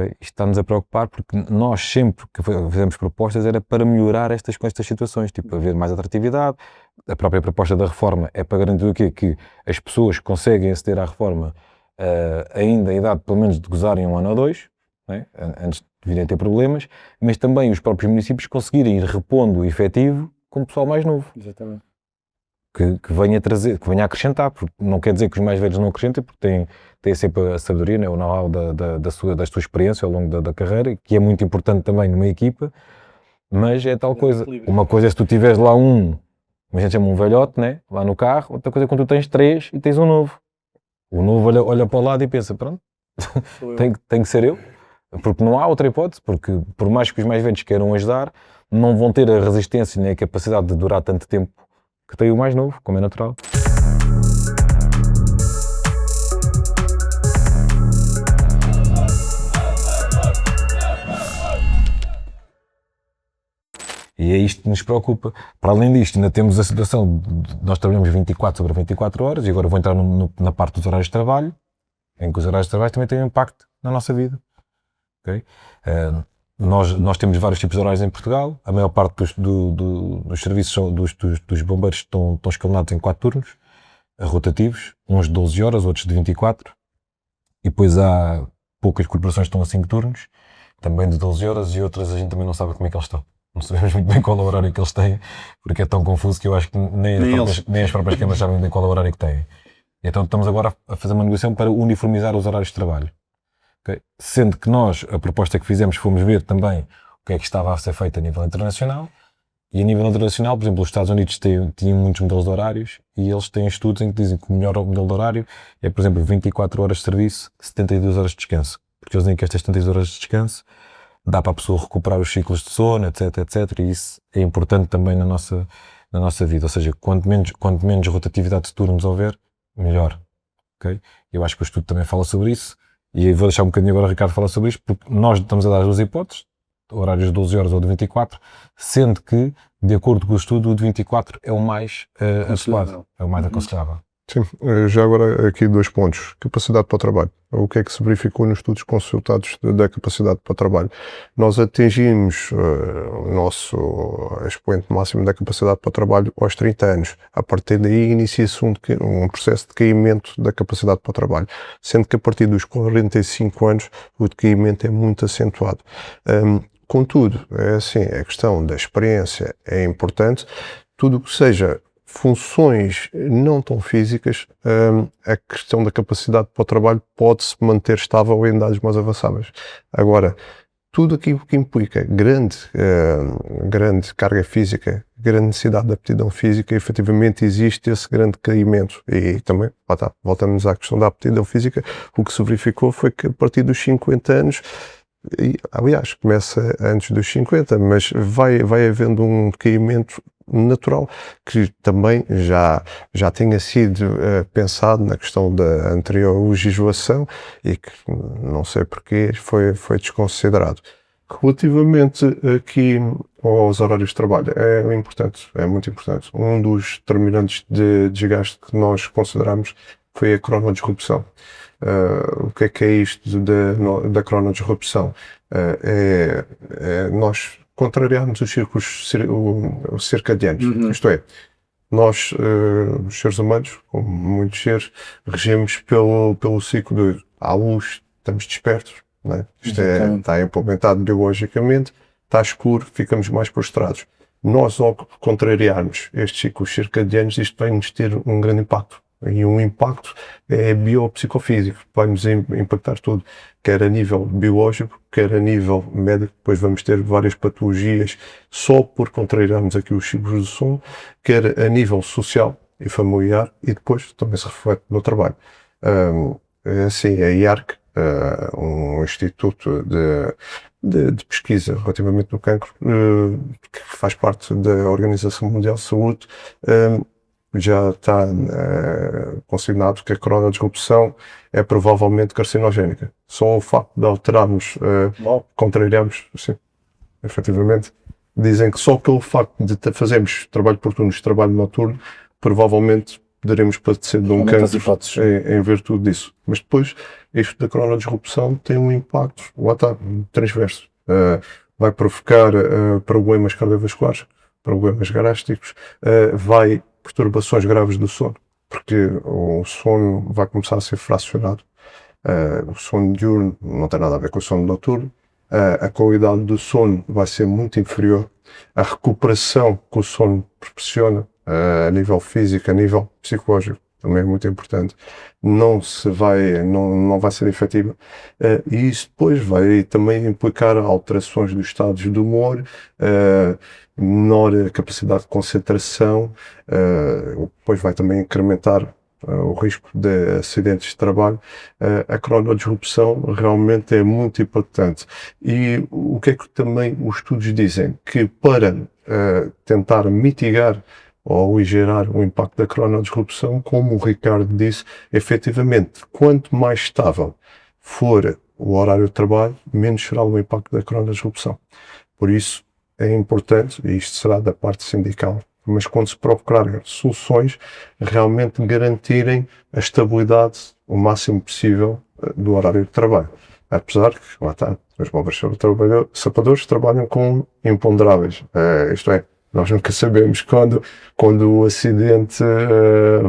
Okay? Isto está-nos a preocupar porque nós sempre que fizemos propostas era para melhorar estas situações, tipo haver mais atratividade. A própria proposta da reforma é para garantir o quê? Que as pessoas conseguem aceder à reforma ainda a idade pelo menos de gozarem 1 ano ou 2, né? Antes de virem a ter problemas, mas também os próprios municípios conseguirem ir repondo o efetivo com o pessoal mais novo. Exatamente. Que venha trazer, que venha a acrescentar, porque não quer dizer que os mais velhos não acrescentem, porque têm sempre a sabedoria, né? O know-how da sua experiência ao longo da carreira, que é muito importante também numa equipa, mas é tal coisa. Uma coisa é se tu tiveres lá a gente chama um velhote, né? Lá no carro, outra coisa é quando tu tens 3 e tens um novo. O novo olha para o lado e pensa, pronto, tem que ser eu, porque não há outra hipótese, porque por mais que os mais velhos queiram ajudar, não vão ter a resistência nem a capacidade de durar tanto tempo que tem o mais novo, como é natural. E é isto que nos preocupa. Para além disto, ainda temos a situação de nós trabalhamos 24 sobre 24 horas, e agora vou entrar na parte dos horários de trabalho, em que os horários de trabalho também têm um impacto na nossa vida. Okay? Nós temos vários tipos de horários em Portugal. A maior parte dos serviços dos bombeiros estão escalonados em 4 turnos, rotativos, uns de 12 horas, outros de 24. E depois há poucas corporações que estão a 5 turnos, também de 12 horas, e outras a gente também não sabe como é que eles estão. Não sabemos muito bem qual é o horário que eles têm, porque é tão confuso que eu acho que nem as próprias câmaras sabem bem qual é o horário que têm. E então estamos agora a fazer uma negociação para uniformizar os horários de trabalho. Okay? Sendo que nós, a proposta que fizemos, fomos ver também o que é que estava a ser feito a nível internacional, e a nível internacional, por exemplo, os Estados Unidos tinham muitos modelos de horários, e eles têm estudos em que dizem que o melhor modelo de horário é, por exemplo, 24 horas de serviço, 72 horas de descanso. Porque eles dizem que estas 72 horas de descanso dá para a pessoa recuperar os ciclos de sono, etc, e isso é importante também na nossa vida. Ou seja, quanto menos rotatividade de turnos houver, melhor. Okay? Eu acho que o estudo também fala sobre isso, e vou deixar um bocadinho agora o Ricardo falar sobre isto, porque nós estamos a dar as 2 hipóteses, horários de 12 horas ou de 24, sendo que, de acordo com o estudo, o de 24 é o mais adequado, é o mais aconselhável. Sim, já agora aqui 2 pontos. Capacidade para o trabalho. O que é que se verificou nos estudos consultados da capacidade para o trabalho? Nós atingimos o nosso expoente máximo da capacidade para o trabalho aos 30 anos. A partir daí inicia-se um processo de decaimento da capacidade para o trabalho, sendo que a partir dos 45 anos o decaimento é muito acentuado. Contudo, é assim, a questão da experiência é importante. Tudo o que seja funções não tão físicas, a questão da capacidade para o trabalho pode-se manter estável em idades mais avançadas. Agora, tudo aquilo que implica grande carga física, grande necessidade de aptidão física, efetivamente existe esse grande decaimento. E também, voltamos à questão da aptidão física, o que se verificou foi que a partir dos 50 anos, e, aliás, começa antes dos 50, mas vai havendo um decaimento natural, que também já tinha sido pensado na questão da anterior legislação e que, não sei porquê, foi desconsiderado. Relativamente aqui aos horários de trabalho, é muito importante. Um dos determinantes de desgaste que nós consideramos foi a cronodisrupção. O que é isto da cronodisrupção? É nós contrariarmos os círculos circadianos. Isto é, nós, os seres humanos, como muitos seres, regemos pelo ciclo de à luz, estamos despertos, não é? Isto está implementado biologicamente, está escuro, ficamos mais prostrados. Nós, ao contrariarmos estes ciclos circadianos, isto vai-nos ter um grande impacto. E um impacto é biopsicofísico, vai-nos impactar tudo, quer a nível biológico, quer a nível médico. Depois vamos ter várias patologias só por contrariarmos aqui os ciclos do sono, quer a nível social e familiar, e depois também se reflete no trabalho. Assim, a IARC, um instituto de pesquisa relativamente no cancro, que faz parte da Organização Mundial de Saúde, já está consignado que a cronodisrupção é provavelmente carcinogénica. Só o facto de alterarmos, contrariarmos, sim, efetivamente, dizem que só pelo facto de fazermos trabalho por turnos, trabalho noturno, provavelmente poderemos padecer de um Aumenta as cancro hipóteses. em virtude disso. Mas depois, isto da coronodisrupção tem um impacto, lá está, transverso. Vai provocar problemas cardiovasculares, problemas gástricos, vai perturbações graves do sono, porque o sono vai começar a ser fracionado. O sono diurno não tem nada a ver com o sono noturno. A qualidade do sono vai ser muito inferior. A recuperação que o sono proporciona, a nível físico, a nível psicológico, também é muito importante, não vai ser efetiva. E isso depois vai também implicar alterações dos estados de humor, menor capacidade de concentração, depois vai também incrementar o risco de acidentes de trabalho. A coronodisrupção realmente é muito importante. E o que é que também os estudos dizem? Que para tentar mitigar ou aligerar o impacto da coronodisrupção, como o Ricardo disse, efetivamente, quanto mais estável for o horário de trabalho, menos será o impacto da coronodisrupção. Por isso, é importante, e isto será da parte sindical, mas quando se procurar soluções, realmente garantirem a estabilidade o máximo possível do horário de trabalho. Apesar que, lá está, os bombeiros sapadores trabalham com imponderáveis. Isto é, nós nunca sabemos quando o acidente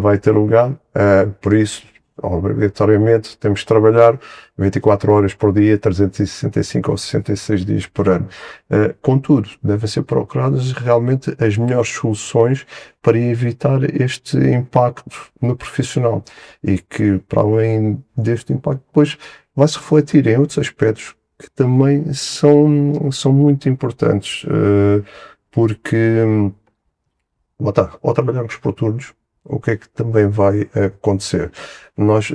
vai ter lugar, por isso, obrigatoriamente, temos de trabalhar 24 horas por dia, 365 ou 66 dias por ano. Contudo, devem ser procuradas realmente as melhores soluções para evitar este impacto no profissional e que, para além deste impacto, depois vai-se refletir em outros aspectos que também são muito importantes, porque ao trabalharmos por turnos, o que é que também vai acontecer? Nós,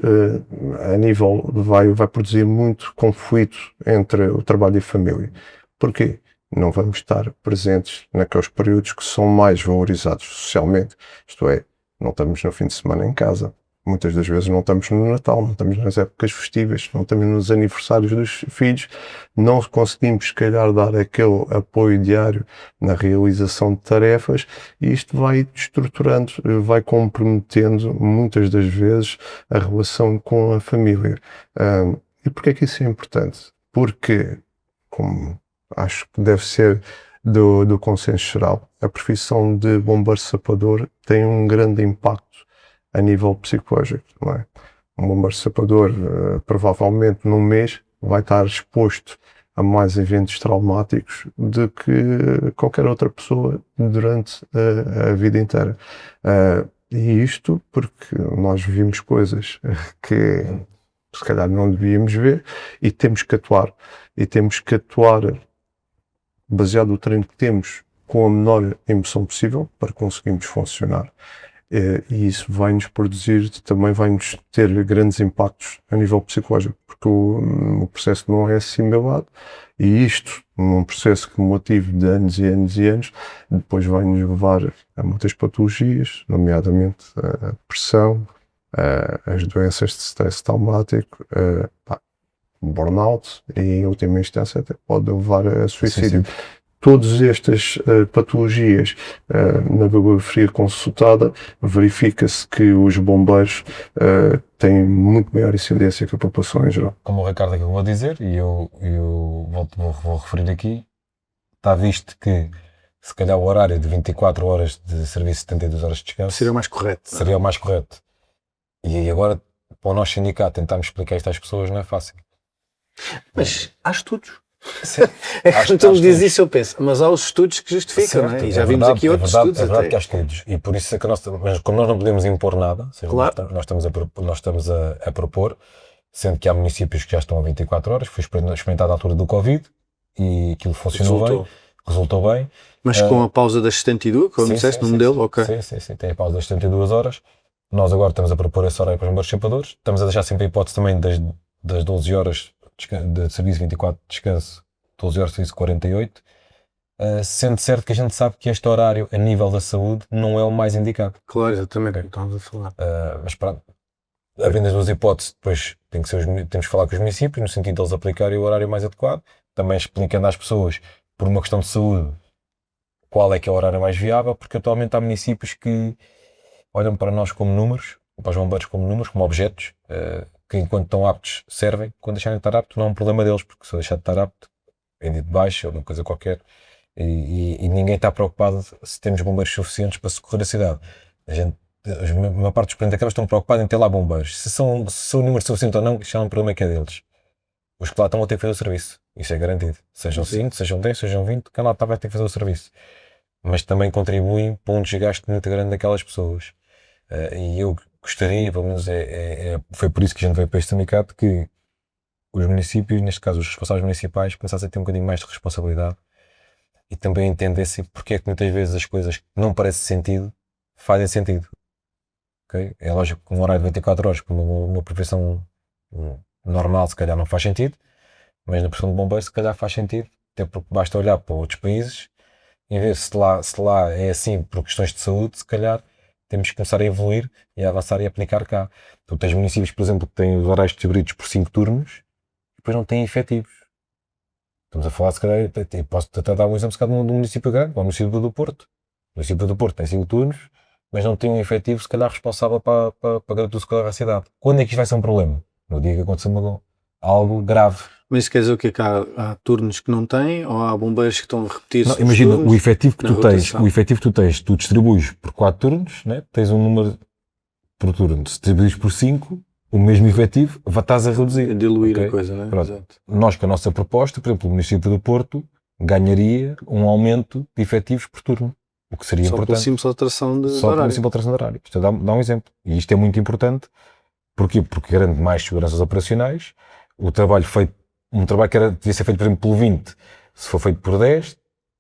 a nível, vai produzir muito conflito entre o trabalho e a família. Porquê? Não vamos estar presentes naqueles períodos que são mais valorizados socialmente, isto é, não estamos no fim de semana em casa. Muitas das vezes não estamos no Natal, não estamos nas épocas festivas, não estamos nos aniversários dos filhos, não conseguimos, se calhar, dar aquele apoio diário na realização de tarefas e isto vai destruturando, vai comprometendo, muitas das vezes, a relação com a família. E porquê é que isso é importante? Porque, como acho que deve ser do consenso geral, a profissão de bombeiro sapador tem um grande impacto a nível psicológico, não é? Um bombeiro sapador, provavelmente num mês, vai estar exposto a mais eventos traumáticos do que qualquer outra pessoa durante a vida inteira. E isto porque nós vimos coisas que se calhar não devíamos ver e temos que atuar. E temos que atuar baseado no treino que temos com a menor emoção possível para conseguirmos funcionar. E isso vai-nos produzir, também vai-nos ter grandes impactos a nível psicológico, porque o processo não é assimilado, e isto, num processo cumulativo de anos e anos e anos, depois vai-nos levar a muitas patologias, nomeadamente a depressão, as doenças de stress traumático, burnout, e em última instância até pode levar a suicídio. Todas estas patologias na bibliografia consultada verifica-se que os bombeiros têm muito maior incidência que a população em geral. Como o Ricardo acabou de dizer, e eu vou referir aqui, está visto que se calhar o horário de 24 horas de serviço e 72 horas de descanso Seria o mais correto. Seria o mais correto. E aí agora, para o nosso sindicato tentarmos explicar isto às pessoas não é fácil. Mas há estudos. Sim. É que quando ele diz isso eu penso, mas há os estudos que justificam, Certo, não é? E já vimos aqui outros estudos. É verdade que há estudos, e por isso é que mas como nós não podemos impor nada, ou seja, Claro. nós estamos a propor, sendo que há municípios que já estão a 24 horas, foi experimentado à altura do Covid, e aquilo funcionou resultou bem. Mas com a pausa das 72, como disseste no modelo, ok. Sim, tem a pausa das 72 horas. Nós agora estamos a propor esse horário para os bombeiros sapadores, estamos a deixar sempre a hipótese também das 12 horas de serviço 24 de descanso, 12 horas de serviço 48, sendo certo que a gente sabe que este horário, a nível da saúde, não é o mais indicado. Claro, exatamente, estamos a falar. Mas pronto, havendo as duas hipóteses, depois temos que falar com os municípios, no sentido de eles aplicarem o horário mais adequado, também explicando às pessoas, por uma questão de saúde, qual é que é o horário mais viável, porque atualmente há municípios que, olham para nós como números, para os bombeiros como números, como objetos, que enquanto estão aptos servem, quando deixarem de estar aptos não é um problema deles, porque se eu deixar de estar apto, é de baixo ou uma coisa qualquer, e ninguém está preocupado se temos bombeiros suficientes para socorrer a cidade. A maior parte dos planetares estão preocupados em ter lá bombeiros. Se são o número suficiente ou não, isso é um problema que é deles. Os que lá estão vão ter que fazer o serviço. Isso é garantido. Sejam 5, sejam 10, sejam 20, quem lá está vai ter que fazer o serviço. Mas também contribuem para um desgaste muito grande daquelas pessoas. E eu gostaria, pelo menos foi por isso que a gente veio para este sindicato, que os municípios, neste caso os responsáveis municipais, pensassem a ter um bocadinho mais de responsabilidade e também entendessem porque é que muitas vezes as coisas que não parecem sentido, fazem sentido. Okay? É lógico que um horário de 24 horas, para uma profissão normal, se calhar não faz sentido, mas na profissão de bombeiro, se calhar faz sentido, até porque basta olhar para outros países e ver se lá é assim por questões de saúde, se calhar temos que começar a evoluir e a avançar e a aplicar cá. Tu tens municípios, por exemplo, que têm os horários distribuídos por 5 turnos e depois não têm efetivos. Estamos a falar, se calhar, posso até dar um exemplo se calhar, de um município grande, o município do Porto. O município do Porto tem 5 turnos, mas não tem um efetivo, se calhar, responsável para garantir o socorro à cidade. Quando é que isto vai ser um problema? No dia que acontecer algo grave. Mas isso quer dizer o quê? Que há turnos que não têm ou há bombeiros que estão a repetir? Não, imagina, turnos, o efetivo que na tu tens, rotação. o efetivo que tu tens, tu distribuis por 4 turnos, né? Tens um número por turno. Se distribuis por 5, o mesmo efetivo, estás a reduzir. A diluir Ok? a coisa, não é? Pronto. Exato. Nós, com a nossa proposta, por exemplo, o município do Porto ganharia um aumento de efetivos por turno, o que seria Só pela importante. simples alteração de Só pela horário. simples alteração de horário. Isto dá um exemplo. E isto é muito importante. Porquê? Porque garante mais seguranças operacionais. O trabalho feito, um trabalho que devia ser feito, por exemplo, pelo 20, se for feito por 10,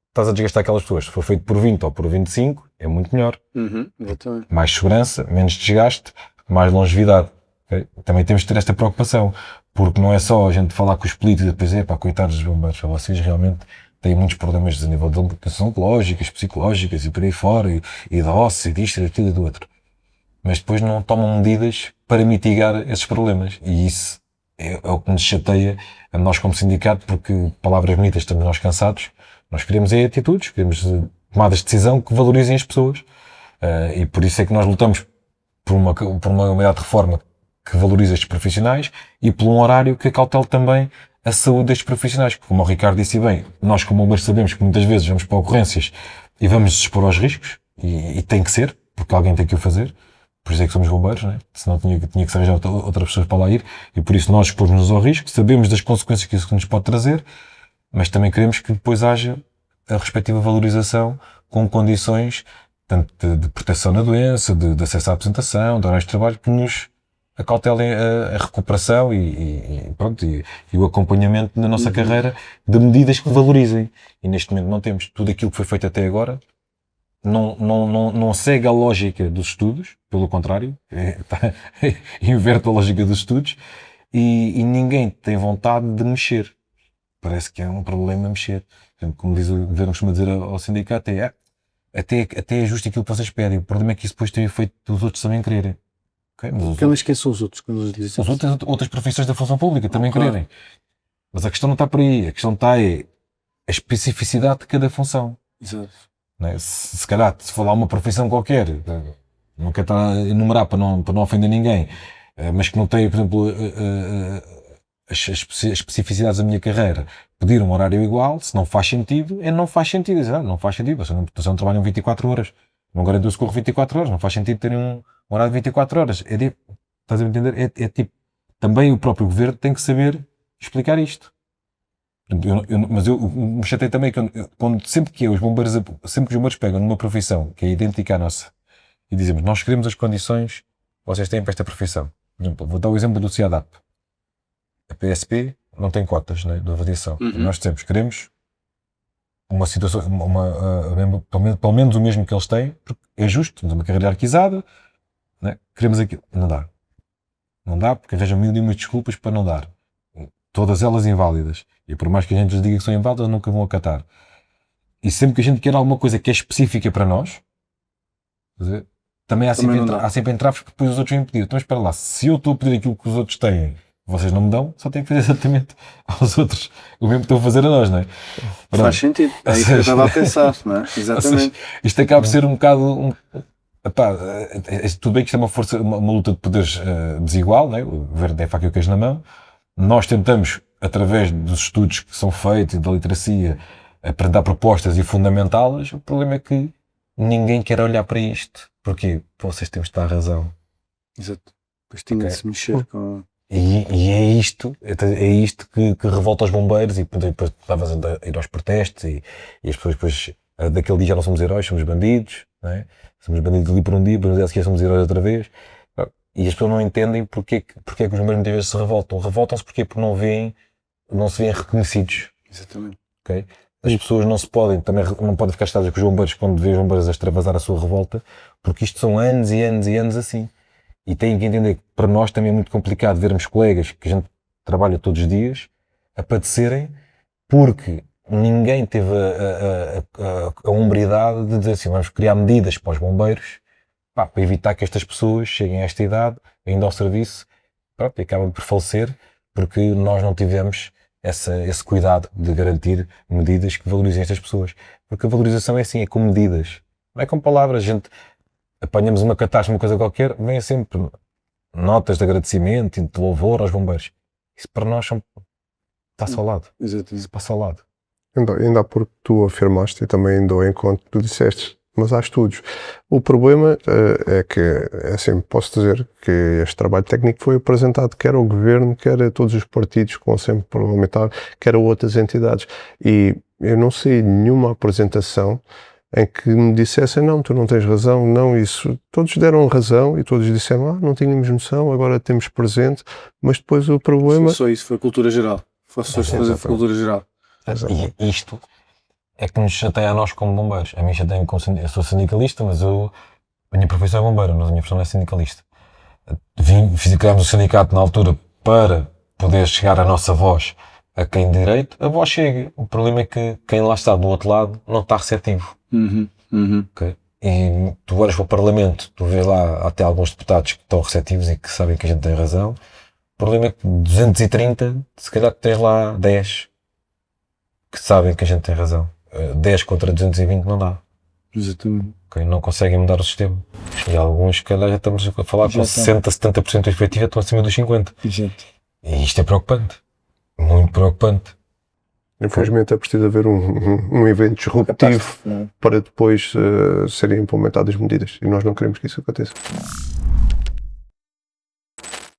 estás a desgastar aquelas pessoas. Se for feito por 20 ou por 25, é muito melhor. Exatamente. Mais segurança, menos desgaste, mais longevidade. Okay? Também temos de ter esta preocupação, porque não é só a gente falar com os políticos e depois, coitados dos bombeiros, vocês realmente têm muitos problemas a nível de educação ecológicas, psicológicas e por aí fora, e de ósseo, e disto, e daquilo e do outro. Mas depois não tomam medidas para mitigar esses problemas. E isso é o que nos chateia a nós como sindicato, porque palavras bonitas estamos nós cansados. Nós queremos atitudes, queremos tomadas de decisão que valorizem as pessoas. E por isso é que nós lutamos por uma unidade de reforma que valorize estes profissionais e por um horário que acautele também a saúde destes profissionais. Como o Ricardo disse bem, nós como bombeiros sabemos que muitas vezes vamos para ocorrências e vamos nos expor aos riscos, e tem que ser, porque alguém tem que o fazer. Por isso é que somos bombeiros, né? Senão tinha que se arranjar outras pessoas para lá ir, e por isso nós expomos-nos ao risco, sabemos das consequências que isso nos pode trazer, mas também queremos que depois haja a respectiva valorização com condições tanto de proteção na doença, de acesso à apresentação, de horários de trabalho, que nos acautelem a recuperação e o acompanhamento na nossa carreira de medidas que valorizem. E neste momento não temos. Tudo aquilo que foi feito até agora não segue a lógica dos estudos, pelo contrário, inverte a lógica dos estudos, e ninguém tem vontade de mexer. Parece que é um problema mexer. Como diz o governo, costuma dizer ao sindicato, até é justo aquilo que vocês pedem. O problema é que isso depois tem efeito dos outros também quererem. Okay? Mas quem são os outros? Quando eles dizem As outras profissões da função pública também Claro. quererem. Mas a questão não está por aí. A questão está a especificidade de cada função. Exato. Não é? Se calhar, se for lá uma profissão qualquer, não quero estar a enumerar para não ofender ninguém, mas que não tem, por exemplo, as especificidades da minha carreira, pedir um horário igual, se não faz sentido, não faz sentido. Não faz sentido. Vocês não trabalham 24 horas. Não garantem o socorro 24 horas. Não faz sentido terem um horário de 24 horas. Estás a entender? Tipo, também o próprio governo tem que saber explicar isto. Mas eu me chatei também sempre que os bombeiros pegam numa profissão que é idêntica à nossa e dizemos, nós queremos as condições que vocês têm para esta profissão. Por exemplo, vou dar o exemplo do CIADAP. A PSP não tem cotas, né, de avaliação. Nós queremos uma situação, pelo menos o mesmo que eles têm, porque é justo, temos uma carreira hierarquizada, né, queremos aquilo. Não dá, porque arranjam mil e uma desculpas para não dar. Todas elas inválidas. E por mais que a gente lhes diga que são inválidas, nunca vão acatar. E sempre que a gente quer alguma coisa que é específica para nós, também há sempre entraves que depois os outros vêm pedir. Então espera lá, se eu estou a pedir aquilo que os outros têm, vocês não me dão, só tenho que fazer exatamente aos outros o mesmo que estão a fazer a nós, não é? Faz sentido. É isso que eu estava a pensar, não é? Exatamente. Isto acaba por ser um bocado Epá, tudo bem que isto é uma força, uma luta de poderes desigual, né? O verde é faca e o queijo na mão. Nós tentamos, através dos estudos que são feitos e da literacia, apresentar propostas e fundamentá-las. O problema é que ninguém quer olhar para isto. Porquê? Vocês têm de estar a razão. Exato. Depois tinha de se mexer com... E é isto que revolta os bombeiros, e depois estavas a ir aos protestos e as pessoas depois, daquele dia já não somos heróis, somos bandidos, não é? Somos bandidos ali por um dia, depois no dia seguinte somos heróis outra vez. E as pessoas não entendem porque é que os bombeiros muitas vezes se revoltam. Revoltam-se porque não se veem reconhecidos. Exatamente. Okay? As pessoas não podem ficar estadas com os bombeiros quando vêem os bombeiros a extravasar a sua revolta, porque isto são anos e anos e anos assim. E têm que entender que para nós também é muito complicado vermos colegas que a gente trabalha todos os dias a padecerem porque ninguém teve a hombridade de dizer assim, vamos criar medidas para os bombeiros para evitar que estas pessoas cheguem a esta idade, ainda ao serviço, e acabam por falecer porque nós não tivemos esse cuidado de garantir medidas que valorizem estas pessoas. Porque a valorização é assim, é com medidas. Não é com palavras. A gente apanhamos uma catástrofe, uma coisa qualquer, vem sempre notas de agradecimento e de louvor aos bombeiros. Isso para nós passa ao lado. Exatamente. Isso passa ao lado. Ainda há porque tu afirmaste e também dou em conta que tu disseste, mas há estudos. O problema é que, assim, posso dizer que este trabalho técnico foi apresentado quer ao governo, quer a todos os partidos com sempre parlamentar, quer a outras entidades. E eu não sei nenhuma apresentação em que me dissessem, não, tu não tens razão, não, isso. Todos deram razão e todos disseram, não tínhamos noção, agora temos presente, mas depois o problema... Só isso, foi cultura geral. Foi fazer cultura geral. E isto é que nos chateia a nós como bombeiros. A mim chateia-me como eu sou sindicalista, mas a minha profissão é bombeiro, mas a minha profissão não é sindicalista. Criámos o sindicato na altura para poder chegar a nossa voz a quem de direito, a voz chega. O problema é que quem lá está do outro lado não está receptivo. Okay? E tu olhas para o Parlamento, tu vês lá até alguns deputados que estão receptivos e que sabem que a gente tem razão. O problema é que 230, se calhar tens lá 10 que sabem que a gente tem razão. 10 contra 220 não dá. Exatamente. Okay? Não conseguem mudar o sistema. E alguns, se calhar, já estamos a falar com 60, 70% de efetivo, estão acima dos 50%. Exato. E isto é preocupante. Muito preocupante. Infelizmente é preciso haver um evento disruptivo para depois serem implementadas medidas. E nós não queremos que isso aconteça.